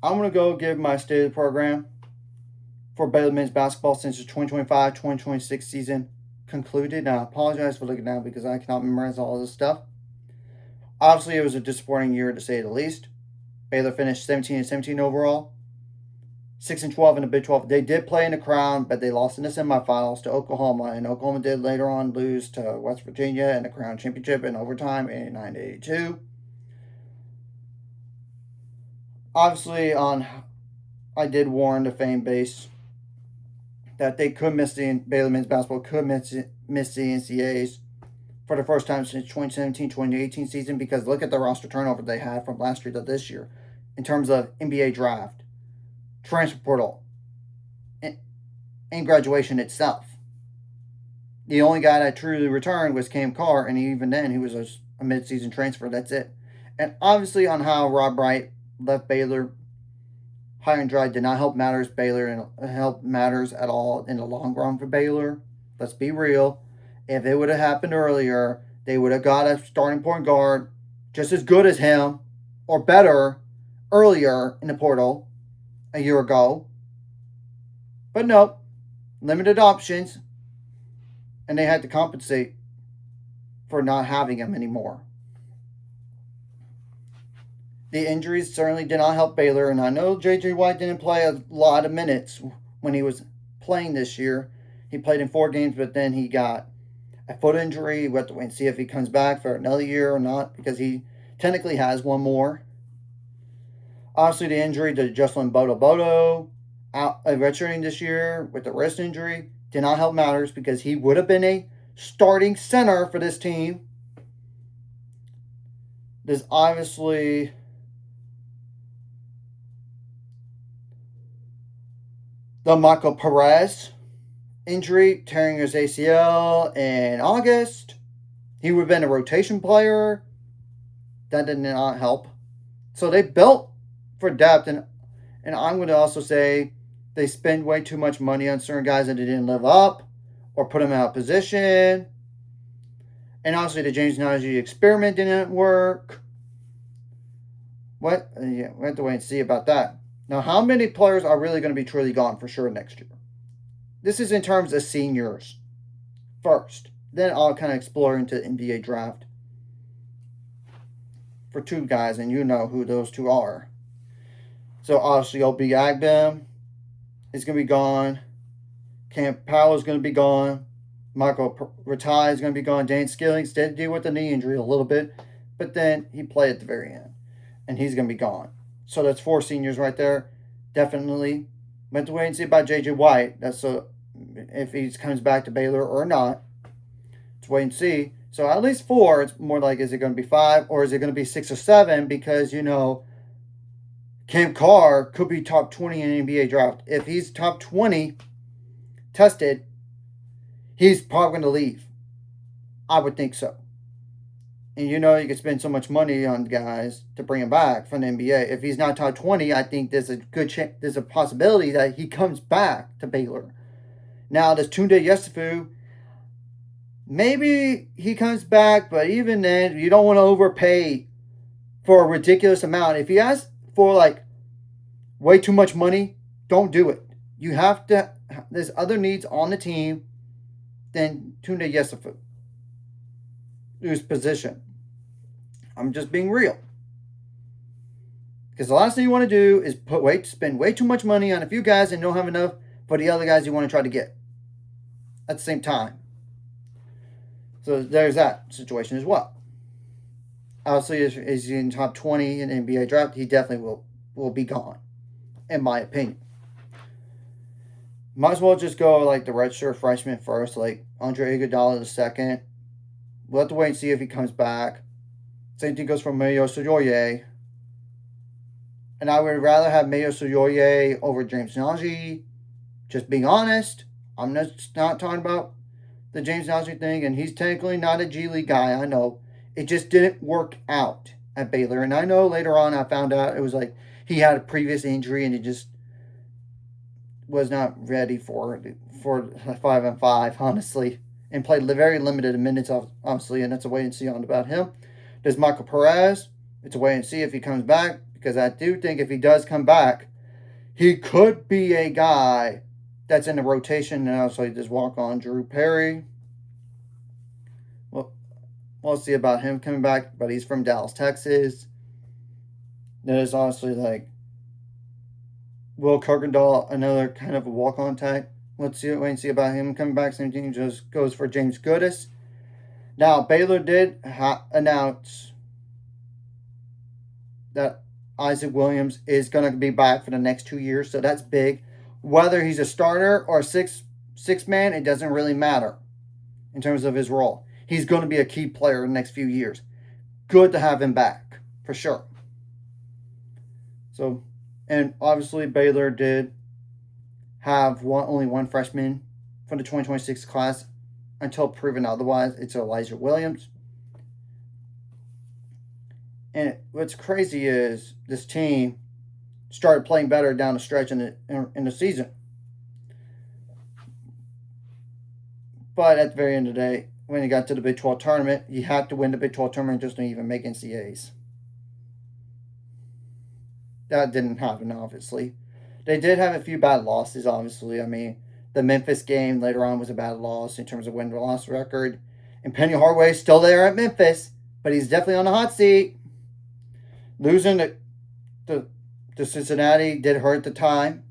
I'm going to go give my state of the program for Baylor men's basketball since the 2025-2026 season concluded. Now, I apologize for looking down because I cannot memorize all of this stuff. Obviously, it was a disappointing year to say the least. Baylor finished 17-17 overall, 6-12 in the Big 12. They did play in the Crown, but they lost in the semifinals to Oklahoma, and Oklahoma did later on lose to West Virginia in the Crown Championship in overtime, 89-82. Obviously, I did warn the fan base that they could miss Baylor men's basketball could miss the NCAAs for the first time since 2017-2018 season, because look at the roster turnover they had from last year to this year in terms of NBA draft, transfer portal, and graduation itself. The only guy that truly returned was Cam Carr, and even then he was a mid-season transfer. That's it. And obviously on how Rob Wright left Baylor high and dry did not help matters at all in the long run for Baylor. Let's be real. If it would have happened earlier, they would have got a starting point guard just as good as him or better earlier in the portal a year ago. But no, limited options, and they had to compensate for not having him anymore. The injuries certainly did not help Baylor, and I know J.J. White didn't play a lot of minutes when he was playing this year. He played in 4 games, but then he got a foot injury. We have to wait and see if he comes back for another year or not, because he technically has one more. Obviously, the injury to Jocelyn Bodo out redshirting this year with the wrist injury did not help matters, because he would have been a starting center for this team. There's obviously the Michael Perez injury, tearing his ACL in August. He would have been a rotation player. That did not help. So they built for depth, and I'm going to also say they spend way too much money on certain guys that they didn't live up or put them out of position. And obviously the James Najee experiment didn't work. We have to wait and see about that. Now, how many players are really going to be truly gone for sure next year? This is in terms of seniors first. Then I'll kind of explore into the NBA draft for 2 guys, and you know who those 2 are. So obviously, Obi Agbem is going to be gone. Cam Powell is going to be gone. Michael Ratai is going to be gone. Dan Skillings did deal with the knee injury a little bit, but then he played at the very end, and he's going to be gone. So that's 4 seniors right there. Definitely. Went to wait and see about J.J. White. That's if he comes back to Baylor or not. Let's wait and see. So at least 4. It's more like, is it going to be 5 or is it going to be 6 or 7? Because, Cam Carr could be top 20 in the NBA draft. If he's top 20 tested, he's probably going to leave. I would think so. And you can spend so much money on guys to bring him back from the NBA. If he's not top 20, I think there's a good chance, there's a possibility that he comes back to Baylor. Now, there's Tunde Yesufu. Maybe he comes back, but even then, you don't want to overpay for a ridiculous amount. If he asks for way too much money, don't do it. You have to. There's other needs on the team than Tunde Yesufu, whose position. I'm just being real. Because the last thing you want to do is spend way too much money on a few guys and don't have enough for the other guys you want to try to get at the same time. So there's that situation as well. Obviously, if he's in top 20 in the NBA draft, he definitely will be gone, in my opinion. Might as well just go the redshirt freshman first, like Andre Iguodala the second. We'll have to wait and see if he comes back. Same thing goes for Mayo Sojoye. And I would rather have Mayo Sojoye over James Najee. Just being honest. I'm not talking about the James Najee thing. And he's technically not a G League guy, I know. It just didn't work out at Baylor. And I know later on I found out it was he had a previous injury and he just was not ready for 5-on-5, honestly. And played very limited minutes, obviously. And that's a wait and see on about him. There's Michael Perez. It's a wait and see if he comes back, because I do think if he does come back, he could be a guy that's in the rotation. And also just walk on Drew Perry. Well, we'll see about him coming back, but he's from Dallas, Texas. There's honestly like Will Kirkendall, another kind of a walk-on type. Let's see, wait and see about him coming back. Same thing just goes for James Goodis. Now, Baylor did announce that Isaac Williams is going to be back for the next 2 years, so that's big. Whether he's a starter or six man, it doesn't really matter in terms of his role. He's going to be a key player in the next few years. Good to have him back, for sure. So, and obviously Baylor did have only one freshman for the 2026 class until proven otherwise. It's Elijah Williams. And what's crazy is this team started playing better down the stretch in the season. But at the very end of the day, when you got to the Big 12 tournament, you had to win the Big 12 tournament just to even make NCAAs. That didn't happen, obviously. They did have a few bad losses, obviously. I mean, the Memphis game later on was a bad loss in terms of win-loss record. And Penny Hardaway's still there at Memphis, but he's definitely on the hot seat. Losing to Cincinnati did hurt at the time.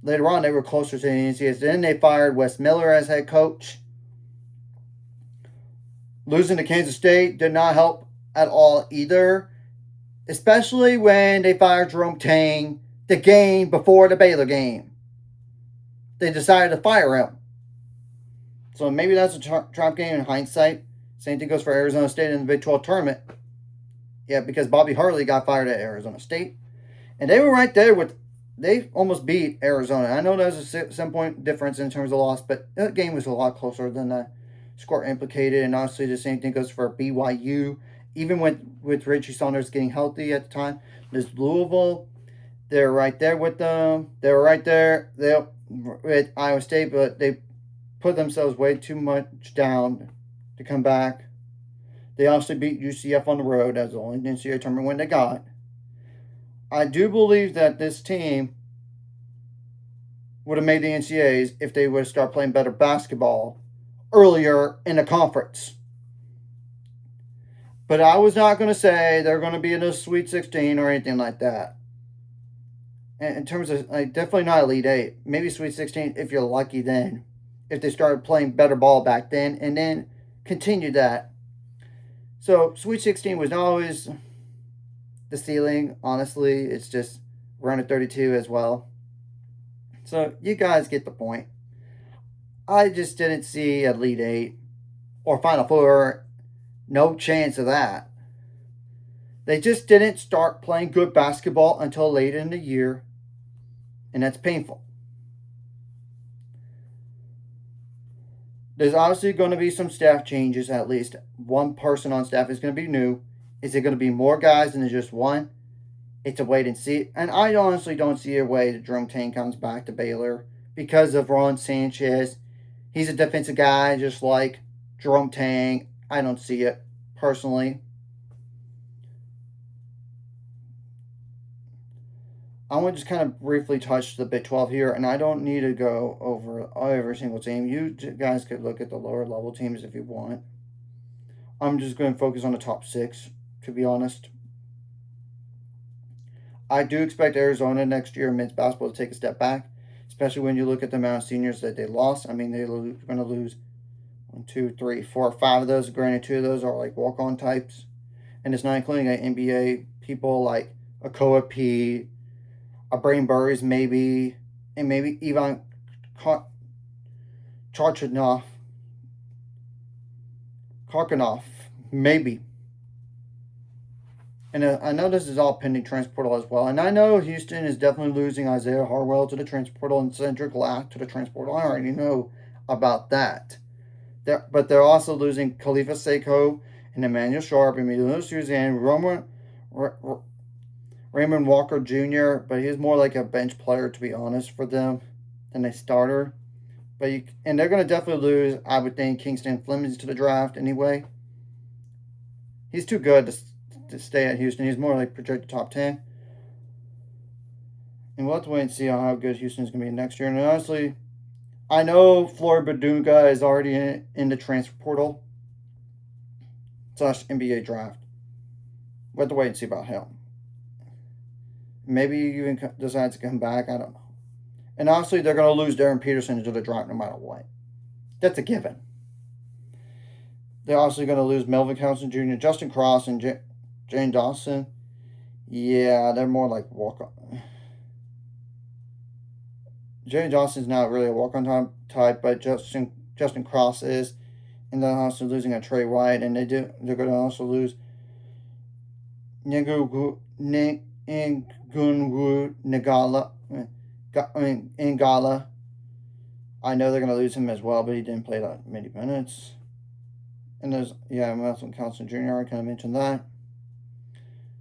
Later on, they were closer to the NCAAs. Then they fired Wes Miller as head coach. Losing to Kansas State did not help at all either, especially when they fired Jerome Tang the game before the Baylor game. They decided to fire him. So maybe that's a trap game in hindsight. Same thing goes for Arizona State in the Big 12 tournament. Yeah, because Bobby Harley got fired at Arizona State. And they were right there they almost beat Arizona. I know there's a 7-point difference in terms of loss, but that game was a lot closer than the score implicated. And honestly, the same thing goes for BYU. Even with Richie Saunders getting healthy at the time. There's Louisville. They're right there with them. They were right there with Iowa State, but they put themselves way too much down to come back. They also beat UCF on the road as the only NCAA tournament win they got. I do believe that this team would have made the NCAAs if they would have started playing better basketball earlier in the conference. But I was not going to say they're going to be in a Sweet 16 or anything like that. In terms of, definitely not Elite 8. Maybe Sweet 16 if you're lucky then. If they started playing better ball back then and then continue that. So, Sweet 16 was not always the ceiling, honestly. It's just round of 32 as well. So, you guys get the point. I just didn't see Elite 8 or Final Four. No chance of that. They just didn't start playing good basketball until late in the year. And that's painful. There's obviously going to be some staff changes. At least one person on staff is going to be new. Is it going to be more guys than just one? It's a wait and see. And I honestly don't see a way that Jerome Tang comes back to Baylor because of Ron Sanchez. He's a defensive guy just like Jerome Tang. I don't see it personally. I want to just kind of briefly touch the Big 12 here, and I don't need to go over every single team. You guys could look at the lower level teams if you want. I'm just going to focus on the top 6, to be honest. I do expect Arizona next year in men's basketball to take a step back, especially when you look at the amount of seniors that they lost. I mean, they're going to lose 1, 2, 3, 4, 5 of those. Granted, 2 of those are like walk-on types. And it's not including NBA people like Akoa P., Brain Burries maybe, and maybe Ivan Karkanov, maybe. And I know this is all pending transportal as well. And I know Houston is definitely losing Isaiah Harwell to the transportal and Cedric Lack to the transportal. I already know about that. But they're also losing Khalifa Seiko and Emmanuel Sharp, Emilio Suzanne, Raymond Walker Jr., but he's more like a bench player, to be honest, for them than a starter. And they're going to definitely lose, I would think, Kingston Flemings to the draft anyway. He's too good to stay at Houston. He's more like projected top 10. And we'll have to wait and see how good Houston's going to be next year. And honestly, I know Floyd Badunga is already in the transfer portal / NBA draft. We'll have to wait and see about him. Maybe he even decides to come back. I don't know. And honestly, they're going to lose Darren Peterson into the draft no matter what. That's a given. They're also going to lose Melvin Townsend Jr., Justin Cross, and Jane Dawson. Yeah, they're more like walk-on. Jane Dawson's not really a walk-on type, but Justin Cross is. And they're also losing a Trey White, and they're going to also lose Ngunwu Ngala. I know they're going to lose him as well, but he didn't play that many minutes. And there's, Melvin Townsend Jr., I kind of mentioned that.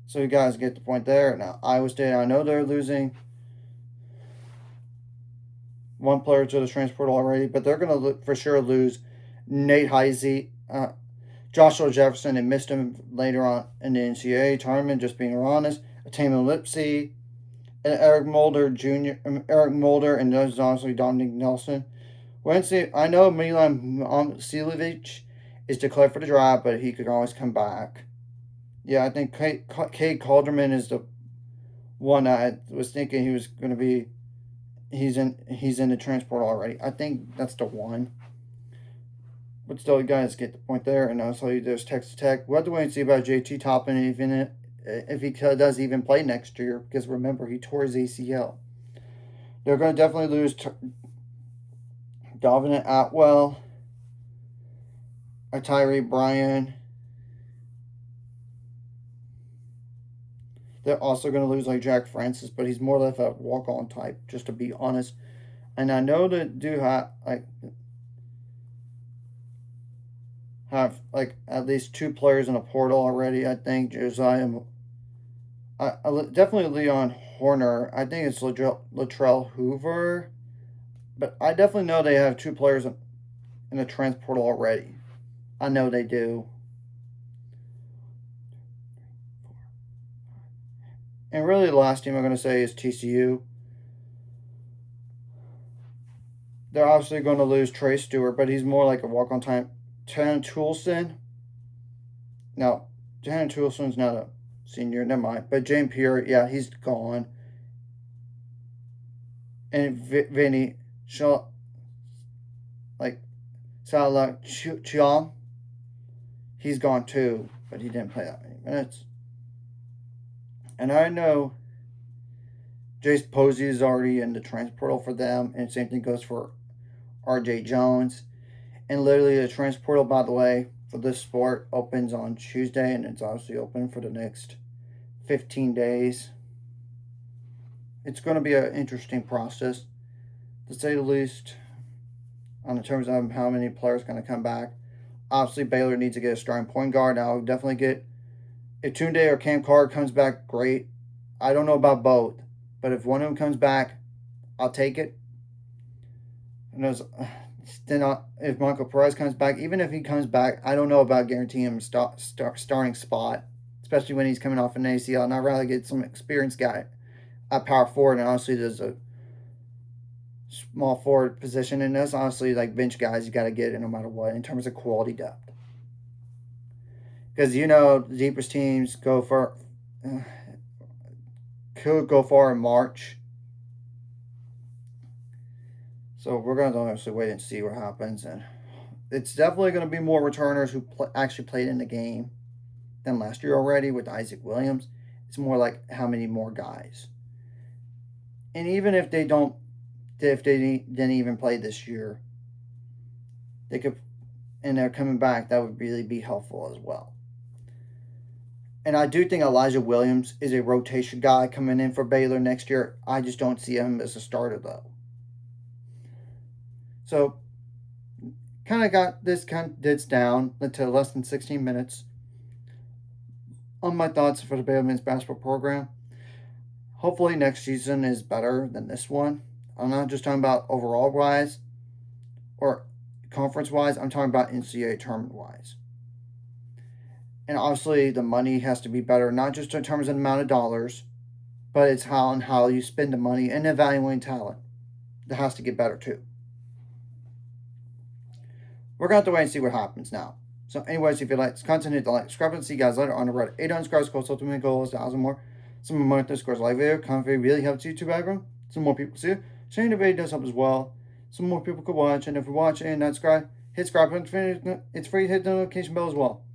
So you guys get the point there. Now, Iowa State, I know they're losing one player to the transfer portal already, but they're going to for sure lose Nate Heisey, Joshua Jefferson. They missed him later on in the NCAA tournament, just being honest. Taman Lipsey, and Eric Mulder, and there's honestly Dominic Nelson. Wednesday, I know Milan Silovic is declared for the draft, but he could always come back. Yeah, I think Cade Calderman is the one I was thinking he was going to be. He's in the transport already. I think that's the one. But still, you guys get the point there. And also, there's Texas Tech. We'll have to wait and see about JT Toppin if he does even play next year. Because remember, he tore his ACL. They're going to definitely lose Dalvin Atwell, Tyree Bryan. They're also going to lose like Jack Francis, but he's more like a walk-on type, just to be honest. And I know that do have at least two players in the portal already. I think Josiah, definitely Leon Horner. I think it's Latrell Hoover, but I definitely know they have two players in the transfer portal already. I know they do. And really, the last team I'm going to say is TCU. They're obviously going to lose Trey Stewart, but he's more like a walk-on type. Tannen Toolson. No, Tannen Toolson's not a senior. Never mind. But James Pierre, yeah, he's gone. And Vinny Salah Chiang, he's gone too, but he didn't play that many minutes. And I know Jace Posey is already in the transfer portal for them, and same thing goes for RJ Jones. And literally, the transfer portal, by the way, for this sport opens on Tuesday, and it's obviously open for the next 15 days. It's going to be an interesting process, to say the least, on the terms of how many players are going to come back. Obviously, Baylor needs to get a starting point guard. I'll definitely get. If Tunde or Cam Carr comes back, great. I don't know about both, but if one of them comes back, I'll take it. And if Michael Perez comes back, even if he comes back, I don't know about guaranteeing him a starting spot, especially when he's coming off an ACL. And I'd rather get some experienced guy at power forward. And honestly, there's a small forward position, and that's honestly like bench guys you got to get it no matter what in terms of quality depth. Because the deepest teams could go far in March. So we're going to honestly wait and see what happens. And it's definitely going to be more returners who actually played in the game than last year already with Isaac Williams. It's more like how many more guys. And even if they didn't even play this year, they could, and they're coming back, that would really be helpful as well. And I do think Elijah Williams is a rotation guy coming in for Baylor next year. I just don't see him as a starter, though. So, kind of got this down to less than 16 minutes on my thoughts for the Baylor men's basketball program. Hopefully next season is better than this one. I'm not just talking about overall-wise or conference-wise. I'm talking about NCAA tournament-wise. And obviously, the money has to be better, not just in terms of the amount of dollars, but it's how you spend the money and evaluating talent that has to get better too. We're going to have to wait and see what happens now. So, anyways, if you like this content, hit the like, subscribe, and see you guys later on the road. 800 scores, goals, ultimate goal is 1,000 more. Some more money scores like video. Comment really helps YouTube algorithm. Some more people see it. Sharing the video does help as well. Some more people could watch. And if you're watching, not subscribe, hit subscribe. It's free. Hit the notification bell as well.